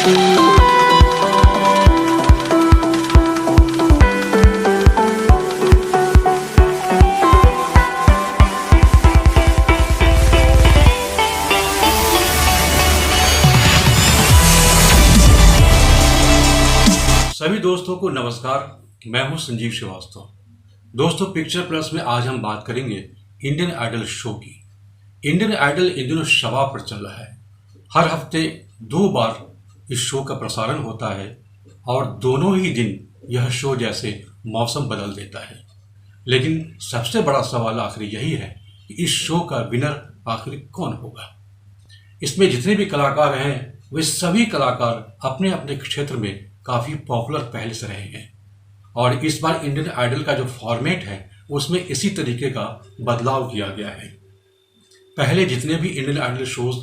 सभी दोस्तों को नमस्कार। मैं हूं संजीव श्रीवास्तव। दोस्तों, पिक्चर प्लस में आज हम बात करेंगे इंडियन आइडल शो की। इंडियन आइडल इन दिनों शवा पर चल रहा है। हर हफ्ते 2 बार इस शो का प्रसारण होता है और दोनों ही दिन यह शो जैसे मौसम बदल देता है। लेकिन सबसे बड़ा सवाल आखिर यही है कि इस शो का विनर आखिर कौन होगा। इसमें जितने भी कलाकार हैं वे सभी कलाकार अपने अपने क्षेत्र में काफ़ी पॉपुलर पहले से रहे हैं और इस बार इंडियन आइडल का जो फॉर्मेट है उसमें इसी तरीके का बदलाव किया गया है। पहले जितने भी इंडियन आइडल शोज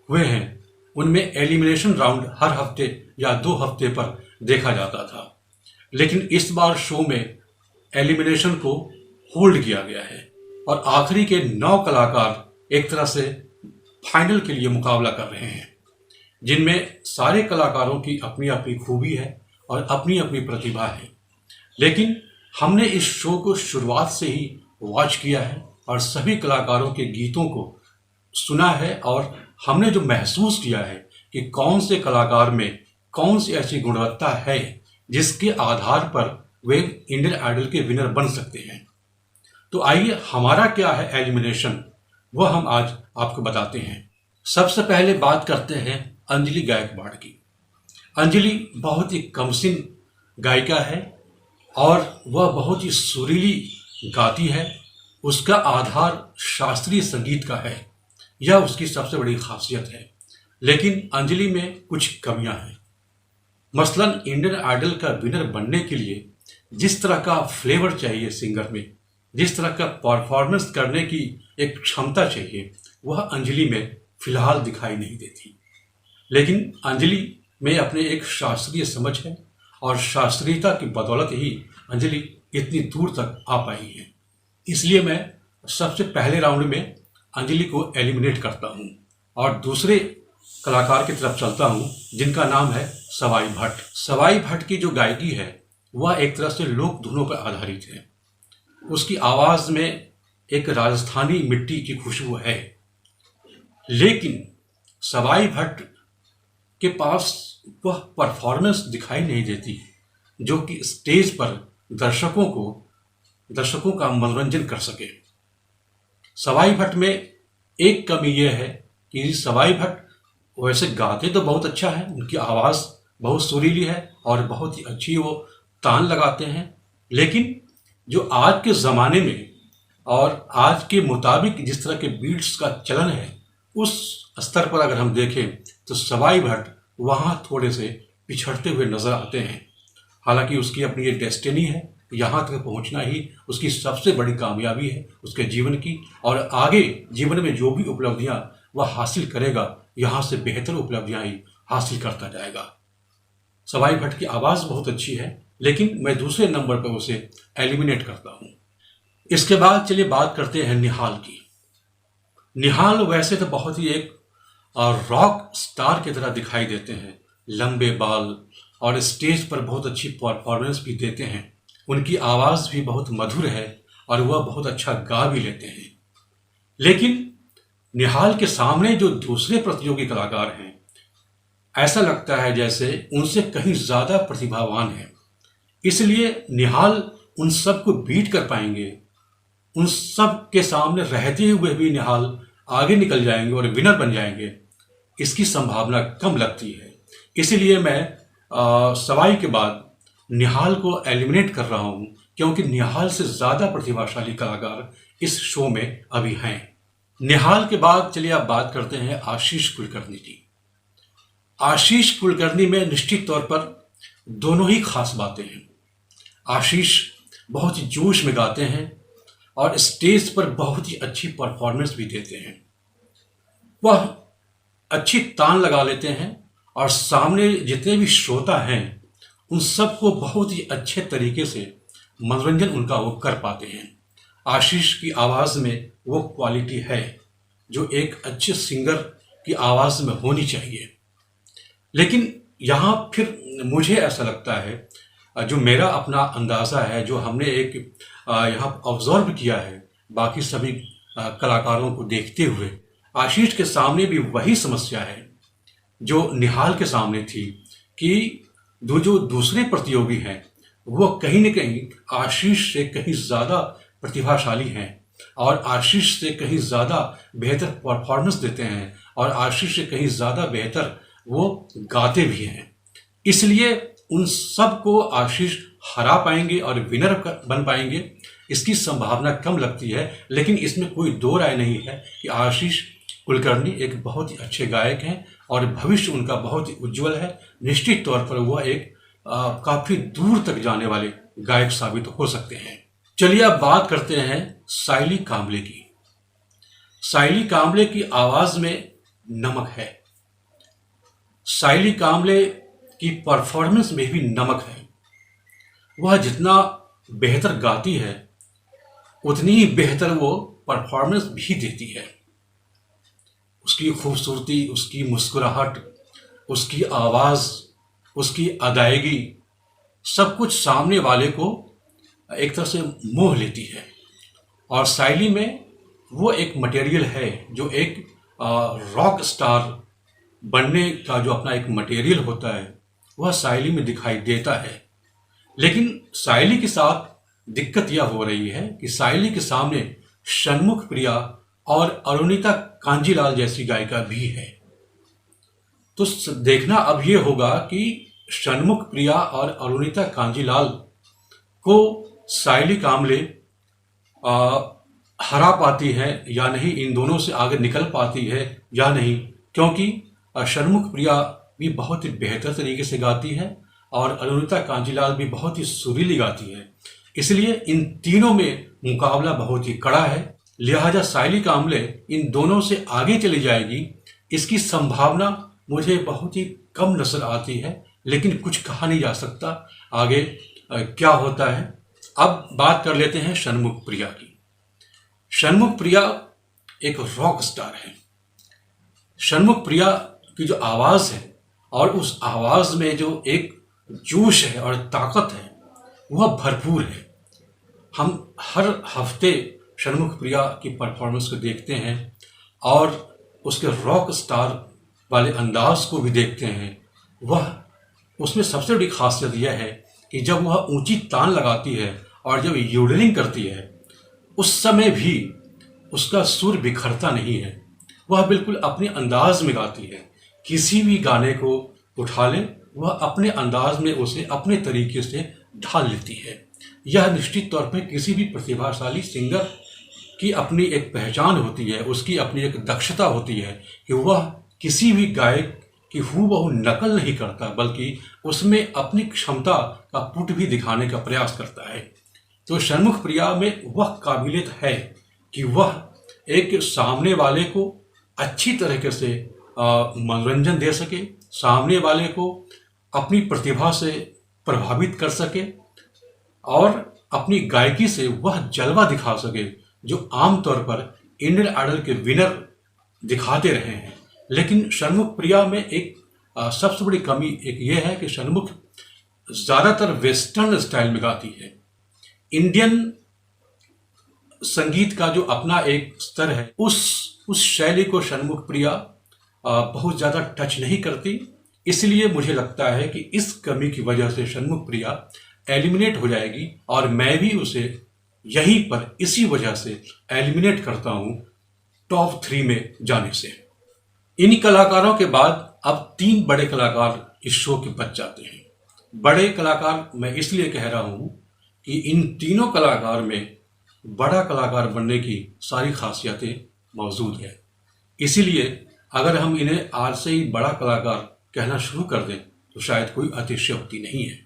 हुए हैं उनमें एलिमिनेशन राउंड हर हफ्ते या 2 हफ्ते पर देखा जाता था, लेकिन इस बार शो में एलिमिनेशन को होल्ड किया गया है और आखिरी के 9 कलाकार एक तरह से फाइनल के लिए मुकाबला कर रहे हैं, जिनमें सारे कलाकारों की अपनी अपनी खूबी है और अपनी अपनी प्रतिभा है। लेकिन हमने इस शो को शुरुआत से ही वॉच किया है और सभी कलाकारों के गीतों को सुना है और हमने जो महसूस किया है कि कौन से कलाकार में कौन सी ऐसी गुणवत्ता है जिसके आधार पर वे इंडियन आइडल के विनर बन सकते हैं। तो आइए, हमारा क्या है एलिमिनेशन, वह हम आज आपको बताते हैं। सबसे पहले बात करते हैं अंजलि गायकवाड़ की। अंजलि बहुत ही कमसिन गायिका है और वह बहुत ही सुरीली गाती है। उसका आधार शास्त्रीय संगीत का है, यह उसकी सबसे बड़ी खासियत है। लेकिन अंजलि में कुछ कमियां हैं। मसलन इंडियन आइडल का विनर बनने के लिए जिस तरह का फ्लेवर चाहिए सिंगर में, जिस तरह का परफॉर्मेंस करने की एक क्षमता चाहिए, वह अंजलि में फिलहाल दिखाई नहीं देती। लेकिन अंजलि में अपने एक शास्त्रीय समझ है और शास्त्रीयता की बदौलत ही अंजलि इतनी दूर तक आ पाई है। इसलिए मैं सबसे पहले राउंड में अंजलि को एलिमिनेट करता हूं और दूसरे कलाकार की तरफ चलता हूं जिनका नाम है सवाई भट्ट। सवाई भट्ट की जो गायकी है वह एक तरह से लोक धुनों पर आधारित है। उसकी आवाज में एक राजस्थानी मिट्टी की खुशबू है। लेकिन सवाई भट्ट के पास वह परफॉर्मेंस दिखाई नहीं देती जो कि स्टेज पर दर्शकों का मनोरंजन कर सके। सवाई भट्ट में एक कमी यह है कि सवाई भट्ट वैसे गाते तो बहुत अच्छा है, उनकी आवाज़ बहुत सुरीली है और बहुत ही अच्छी वो तान लगाते हैं। लेकिन जो आज के ज़माने में और आज के मुताबिक जिस तरह के बीट्स का चलन है, उस स्तर पर अगर हम देखें तो सवाई भट्ट वहाँ थोड़े से पिछड़ते हुए नजर आते हैं। हालांकि उसकी अपनी एक डेस्टिनी है, यहाँ तक पहुँचना ही उसकी सबसे बड़ी कामयाबी है उसके जीवन की, और आगे जीवन में जो भी उपलब्धियाँ वह हासिल करेगा, यहाँ से बेहतर उपलब्धियाँ ही हासिल करता जाएगा। सवाई भट्ट की आवाज़ बहुत अच्छी है, लेकिन मैं दूसरे नंबर पर उसे एलिमिनेट करता हूँ। इसके बाद चलिए बात करते हैं निहाल की। निहाल वैसे तो बहुत ही एक रॉक स्टार की तरह दिखाई देते हैं, लंबे बाल और स्टेज पर बहुत अच्छी परफॉर्मेंस भी देते हैं। उनकी आवाज़ भी बहुत मधुर है और वह बहुत अच्छा गा भी लेते हैं। लेकिन निहाल के सामने जो दूसरे प्रतियोगी कलाकार हैं, ऐसा लगता है जैसे उनसे कहीं ज़्यादा प्रतिभावान है। इसलिए निहाल उन सब को बीट कर पाएंगे, उन सब के सामने रहते हुए भी निहाल आगे निकल जाएंगे और विनर बन जाएंगे, इसकी संभावना कम लगती है। इसीलिए मैं सवाई के बाद निहाल को एलिमिनेट कर रहा हूं, क्योंकि निहाल से ज़्यादा प्रतिभाशाली कलाकार इस शो में अभी हैं। निहाल के बाद चलिए आप बात करते हैं आशीष कुलकर्णी की। आशीष कुलकर्णी में निश्चित तौर पर दोनों ही खास बातें हैं। आशीष बहुत ही जोश में गाते हैं और स्टेज पर बहुत ही अच्छी परफॉर्मेंस भी देते हैं। वह अच्छी तान लगा लेते हैं और सामने जितने भी श्रोता हैं उन सबको बहुत ही अच्छे तरीके से मनोरंजन उनका वो कर पाते हैं। आशीष की आवाज़ में वो क्वालिटी है जो एक अच्छे सिंगर की आवाज़ में होनी चाहिए। लेकिन यहाँ फिर मुझे ऐसा लगता है, जो मेरा अपना अंदाज़ा है, जो हमने एक यहाँ ऑब्जर्व किया है बाकी सभी कलाकारों को देखते हुए, आशीष के सामने भी वही समस्या है जो निहाल के सामने थी कि जो दूसरे प्रतियोगी हैं वो कहीं न कहीं आशीष से कहीं ज़्यादा प्रतिभाशाली हैं और आशीष से कहीं ज़्यादा बेहतर परफॉर्मेंस देते हैं और आशीष से कहीं ज़्यादा बेहतर वो गाते भी हैं। इसलिए उन सब को आशीष हरा पाएंगे और विनर बन पाएंगे, इसकी संभावना कम लगती है। लेकिन इसमें कोई दो राय नहीं है कि आशीष कुलकर्णी एक बहुत ही अच्छे गायक हैं और भविष्य उनका बहुत ही उज्जवल है। निश्चित तौर पर वह एक काफ़ी दूर तक जाने वाले गायक साबित हो सकते हैं। चलिए अब बात करते हैं सायली कांबले की। सायली कांबले की आवाज़ में नमक है, सायली कांबले की परफॉर्मेंस में भी नमक है। वह जितना बेहतर गाती है उतनी ही बेहतर वो परफॉर्मेंस भी देती है। उसकी खूबसूरती, उसकी मुस्कुराहट, उसकी आवाज़, उसकी अदायगी, सब कुछ सामने वाले को एक तरह से मोह लेती है। और सायली में वो एक मटेरियल है जो एक रॉक स्टार बनने का जो अपना एक मटेरियल होता है वह सायली में दिखाई देता है। लेकिन सायली के साथ दिक्कत यह हो रही है कि सायली के सामने षणमुख प्रिया और अरुणिता कांजीलाल जैसी गायिका भी है। तो देखना अब ये होगा कि षणमुख प्रिया और अरुणिता कांजीलाल को सायली कांबले हरा पाती है या नहीं, इन दोनों से आगे निकल पाती है या नहीं, क्योंकि षणमुख प्रिया भी बहुत ही बेहतर तरीके से गाती है और अरुणिता कांजीलाल भी बहुत ही सुरीली गाती है। इसलिए इन तीनों में मुकाबला बहुत ही कड़ा है। लिहाजा सायली कांबले इन दोनों से आगे चली जाएगी, इसकी संभावना मुझे बहुत ही कम नजर आती है। लेकिन कुछ कहा नहीं जा सकता आगे क्या होता है। अब बात कर लेते हैं षणमुख प्रिया की। षणमुख प्रिया एक रॉक स्टार है। षणमुख प्रिया की जो आवाज़ है और उस आवाज़ में जो एक जोश है और ताकत है वह भरपूर है। हम हर हफ्ते षणमुख प्रिया की परफॉर्मेंस को देखते हैं और उसके रॉक स्टार वाले अंदाज को भी देखते हैं। वह उसमें सबसे बड़ी खासियत यह है कि जब वह ऊंची तान लगाती है और जब योडलिंग करती है उस समय भी उसका सुर बिखरता नहीं है। वह बिल्कुल अपने अंदाज में गाती है। किसी भी गाने को उठा ले वह अपने अंदाज में उसे अपने तरीके से ढाल लेती है। यह निश्चित तौर पर किसी भी प्रतिभाशाली सिंगर की अपनी एक पहचान होती है, उसकी अपनी एक दक्षता होती है कि वह किसी भी गायक की हूबहू नकल नहीं करता बल्कि उसमें अपनी क्षमता का पुट भी दिखाने का प्रयास करता है। तो षणमुख प्रिया में वह काबिलियत है कि वह एक सामने वाले को अच्छी तरीके से मनोरंजन दे सके, सामने वाले को अपनी प्रतिभा से प्रभावित कर सके और अपनी गायकी से वह जलवा दिखा सके जो आमतौर पर इंडियन आइडल के विनर दिखाते रहे हैं। लेकिन षणमुख प्रिया में एक सबसे बड़ी कमी एक ये है कि षणमुख ज़्यादातर वेस्टर्न स्टाइल में गाती है। इंडियन संगीत का जो अपना एक स्तर है उस शैली को षणमुख प्रिया बहुत ज़्यादा टच नहीं करती। इसलिए मुझे लगता है कि इस कमी की वजह से षणमुख प्रिया एलिमिनेट हो जाएगी और मैं भी उसे यहीं पर इसी वजह से एलिमिनेट करता हूं टॉप 3 में जाने से। इन कलाकारों के बाद अब 3 बड़े कलाकार इस शो के बच जाते हैं। बड़े कलाकार मैं इसलिए कह रहा हूं कि इन तीनों कलाकार में बड़ा कलाकार बनने की सारी खासियतें मौजूद हैं। इसीलिए अगर हम इन्हें आज से ही बड़ा कलाकार कहना शुरू कर दें तो शायद कोई अतिशयोक्ति नहीं है।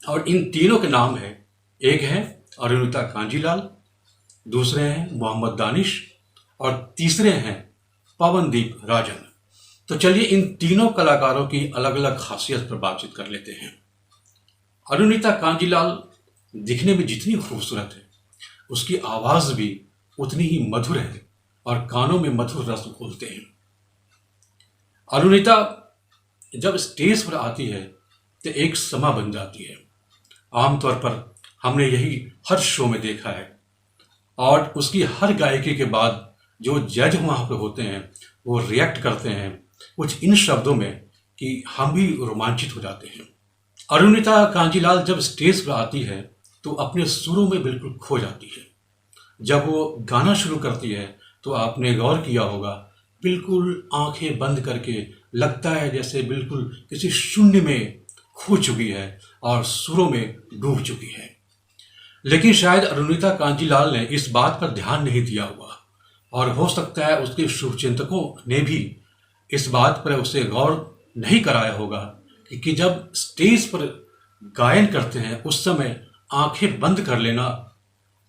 और इन तीनों के नाम हैं, एक है अरुणिता कांजीलाल, दूसरे हैं मोहम्मद दानिश और तीसरे हैं पवनदीप राजन। तो चलिए इन तीनों कलाकारों की अलग अलग खासियत पर बातचीत कर लेते हैं। अरुणिता कांजीलाल दिखने में जितनी खूबसूरत है उसकी आवाज़ भी उतनी ही मधुर है और कानों में मधुर रस घोलते हैं। अरुणिता जब स्टेज पर आती है तो एक समा बन जाती है। आमतौर पर हमने यही हर शो में देखा है, और उसकी हर गायकी के बाद जो जज वहाँ पे होते हैं वो रिएक्ट करते हैं कुछ इन शब्दों में कि हम भी रोमांचित हो जाते हैं। अरुणिता कांजीलाल जब स्टेज पर आती है तो अपने सुरों में बिल्कुल खो जाती है। जब वो गाना शुरू करती है तो आपने गौर किया होगा, बिल्कुल आंखें बंद करके लगता है जैसे बिल्कुल किसी शून्य में खो चुकी है और सुरों में डूब चुकी है। लेकिन शायद अरुणिता कांजीलाल ने इस बात पर ध्यान नहीं दिया हुआ, और हो सकता है उसके शुभचिंतकों ने भी इस बात पर उसे गौर नहीं कराया होगा कि जब स्टेज पर गायन करते हैं उस समय आंखें बंद कर लेना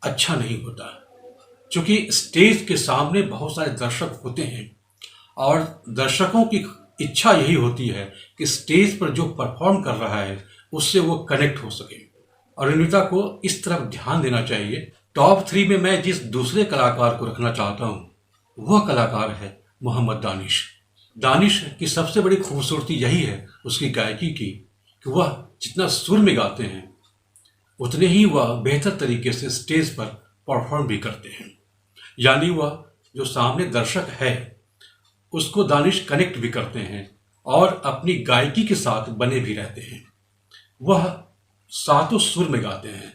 अच्छा नहीं होता, क्योंकि स्टेज के सामने बहुत सारे दर्शक होते हैं और दर्शकों की इच्छा यही होती है कि स्टेज पर जो परफॉर्म कर रहा है उससे वो कनेक्ट हो सके। अरुणिता को इस तरफ ध्यान देना चाहिए। टॉप 3 में मैं जिस दूसरे कलाकार को रखना चाहता हूँ वह कलाकार है मोहम्मद दानिश। दानिश की सबसे बड़ी खूबसूरती यही है उसकी गायकी की कि वह जितना सुर में गाते हैं उतने ही वह बेहतर तरीके से स्टेज पर परफॉर्म भी करते हैं। यानी वह जो सामने दर्शक है उसको दानिश कनेक्ट भी करते हैं और अपनी गायकी के साथ बने भी रहते हैं। वह सातों सुर में गाते हैं,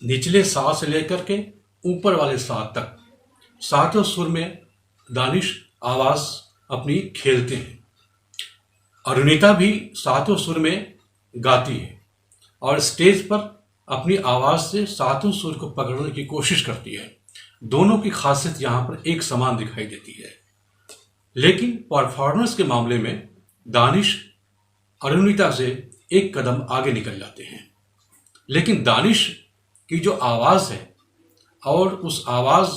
निचले सा से लेकर के ऊपर वाले सा तक सातों सुर में दानिश आवाज अपनी खेलते हैं। अरुणिता भी सातों सुर में गाती है और स्टेज पर अपनी आवाज से सातों सुर को पकड़ने की कोशिश करती है। दोनों की खासियत यहां पर एक समान दिखाई देती है, लेकिन परफॉर्मेंस के मामले में दानिश अरुणिता से एक कदम आगे निकल जाते हैं। लेकिन दानिश की जो आवाज है और उस आवाज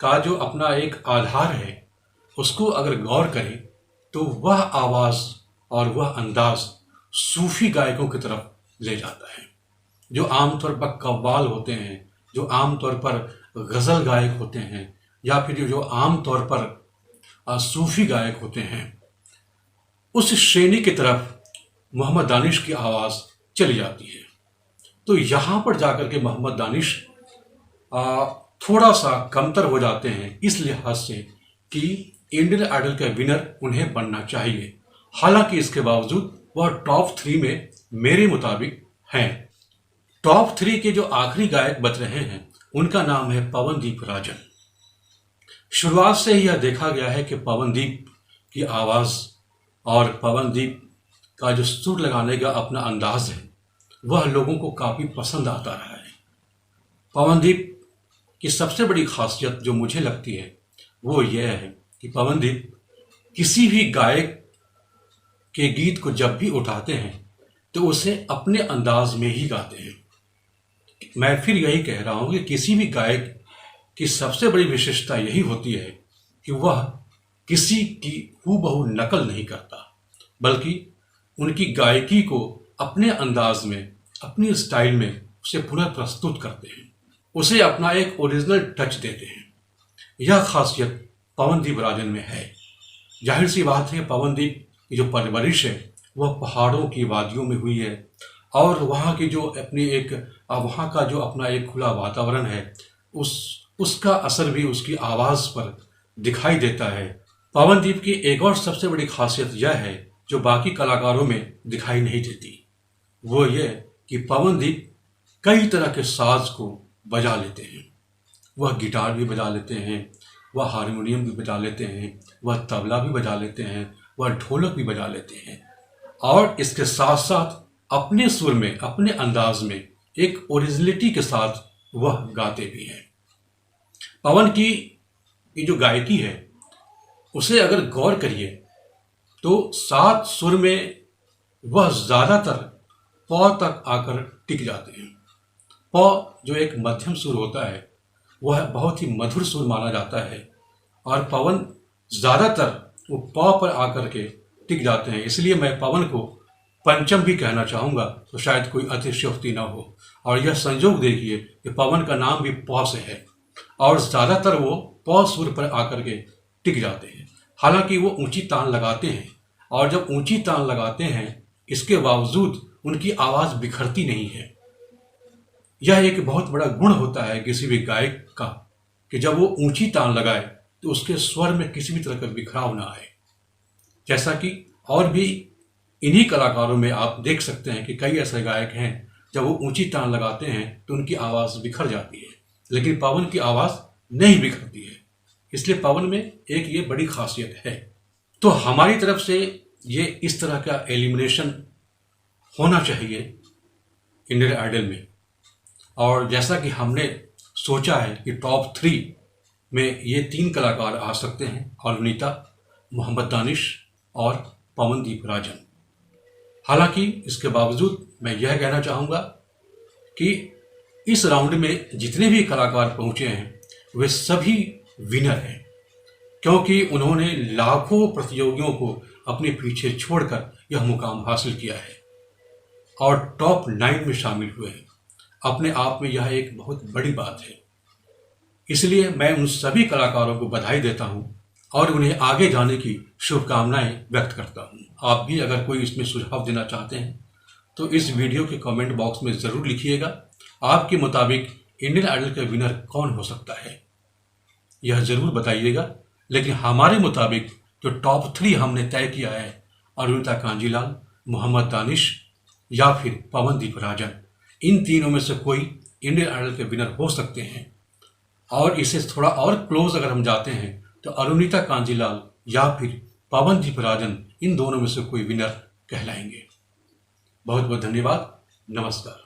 का जो अपना एक आधार है उसको अगर गौर करें तो वह आवाज और वह अंदाज सूफी गायकों की तरफ ले जाता है, जो आमतौर पर कव्वाल होते हैं, जो आमतौर पर गजल गायक होते हैं, या फिर जो आमतौर पर सूफी गायक होते हैं, उस श्रेणी की तरफ मोहम्मद दानिश की आवाज चली जाती है। तो यहां पर जाकर के मोहम्मद दानिश थोड़ा सा कमतर हो जाते हैं इस लिहाज से कि इंडियन आइडल के विनर उन्हें बनना चाहिए। हालांकि इसके बावजूद वह टॉप 3 में मेरे मुताबिक हैं। टॉप 3 के जो आखिरी गायक बच रहे हैं उनका नाम है पवनदीप राजन। शुरुआत से ही यह देखा गया है कि पवनदीप की आवाज और पवनदीप का जो सुर लगाने का अपना अंदाज है वह लोगों को काफी पसंद आता रहा है। पवनदीप की सबसे बड़ी खासियत जो मुझे लगती है वो यह है कि पवनदीप किसी भी गायक के गीत को जब भी उठाते हैं तो उसे अपने अंदाज में ही गाते हैं। मैं फिर यही कह रहा हूं कि किसी भी गायक की सबसे बड़ी विशेषता यही होती है कि वह किसी की हूबहू नकल नहीं करता, बल्कि उनकी गायकी को अपने अंदाज में, अपनी स्टाइल में उसे पुनः प्रस्तुत करते हैं, उसे अपना एक ओरिजिनल टच देते हैं। यह खासियत पवनदीप राजन में है। जाहिर सी बात है, पवनदीप की जो परवरिश है वह पहाड़ों की वादियों में हुई है और वहाँ की जो अपनी एक वहाँ का जो अपना एक खुला वातावरण है उसका असर भी उसकी आवाज़ पर दिखाई देता है। पवनदीप की एक और सबसे बड़ी खासियत यह है जो बाकी कलाकारों में दिखाई नहीं देती, वो ये कि पवनदीप कई तरह के साज को बजा लेते हैं। वह गिटार भी बजा लेते हैं, वह हारमोनियम भी बजा लेते हैं, वह तबला भी बजा लेते हैं, वह ढोलक भी बजा लेते हैं, और इसके साथ साथ अपने सुर में, अपने अंदाज में एक ओरिजिनलिटी के साथ वह गाते भी हैं। पवन की ये जो गायकी है उसे अगर गौर करिए तो 7 सुर में वह ज्यादातर प तक आकर टिक जाते हैं। प जो एक मध्यम सुर होता है वह बहुत ही मधुर सुर माना जाता है और पवन ज्यादातर वो प पर आकर के टिक जाते हैं। इसलिए मैं पवन को पंचम भी कहना चाहूंगा तो शायद कोई अतिशयोक्ति ना हो। और यह संजोग देखिए कि पवन का नाम भी प से है और ज्यादातर वो प सुर पर आकर के टिक जाते हैं। हालांकि वो ऊंची तान लगाते हैं और जब ऊंची तान लगाते हैं इसके बावजूद उनकी आवाज़ बिखरती नहीं है। यह एक बहुत बड़ा गुण होता है किसी भी गायक का कि जब वो ऊंची तान लगाए तो उसके स्वर में किसी भी तरह का बिखराव ना आए। जैसा कि और भी इन्हीं कलाकारों में आप देख सकते हैं कि कई ऐसे गायक हैं जब वो ऊंची तान लगाते हैं तो उनकी आवाज़ बिखर जाती है, लेकिन पवन की आवाज़ नहीं बिखरती है। इसलिए पवन में एक ये बड़ी खासियत है। तो हमारी तरफ से ये इस तरह का एलिमिनेशन होना चाहिए इंडियन आइडल में। और जैसा कि हमने सोचा है कि टॉप 3 में ये 3 कलाकार आ सकते हैं, अरुणिता, मोहम्मद दानिश और पवनदीप राजन। हालांकि इसके बावजूद मैं यह कहना चाहूँगा कि इस राउंड में जितने भी कलाकार पहुँचे हैं वे सभी विनर हैं, क्योंकि उन्होंने लाखों प्रतियोगियों को अपने पीछे छोड़कर यह मुकाम हासिल किया है और टॉप 9 में शामिल हुए हैं। अपने आप में यह एक बहुत बड़ी बात है। इसलिए मैं उन सभी कलाकारों को बधाई देता हूं और उन्हें आगे जाने की शुभकामनाएं व्यक्त करता हूं। आप भी अगर कोई इसमें सुझाव देना चाहते हैं तो इस वीडियो के कमेंट बॉक्स में ज़रूर लिखिएगा। आपके मुताबिक इंडियन आइडल का विनर कौन हो सकता है, यह ज़रूर बताइएगा। लेकिन हमारे मुताबिक जो टॉप 3 हमने तय किया है, अरुणिता कांजीलाल, मोहम्मद दानिश या फिर पवनदीप राजन, इन तीनों में से कोई इंडियन आइडल के विनर हो सकते हैं। और इसे थोड़ा और क्लोज अगर हम जाते हैं तो अरुणिता कांजीलाल या फिर पवनदीप राजन, इन दोनों में से कोई विनर कहलाएंगे। बहुत बहुत धन्यवाद। नमस्कार।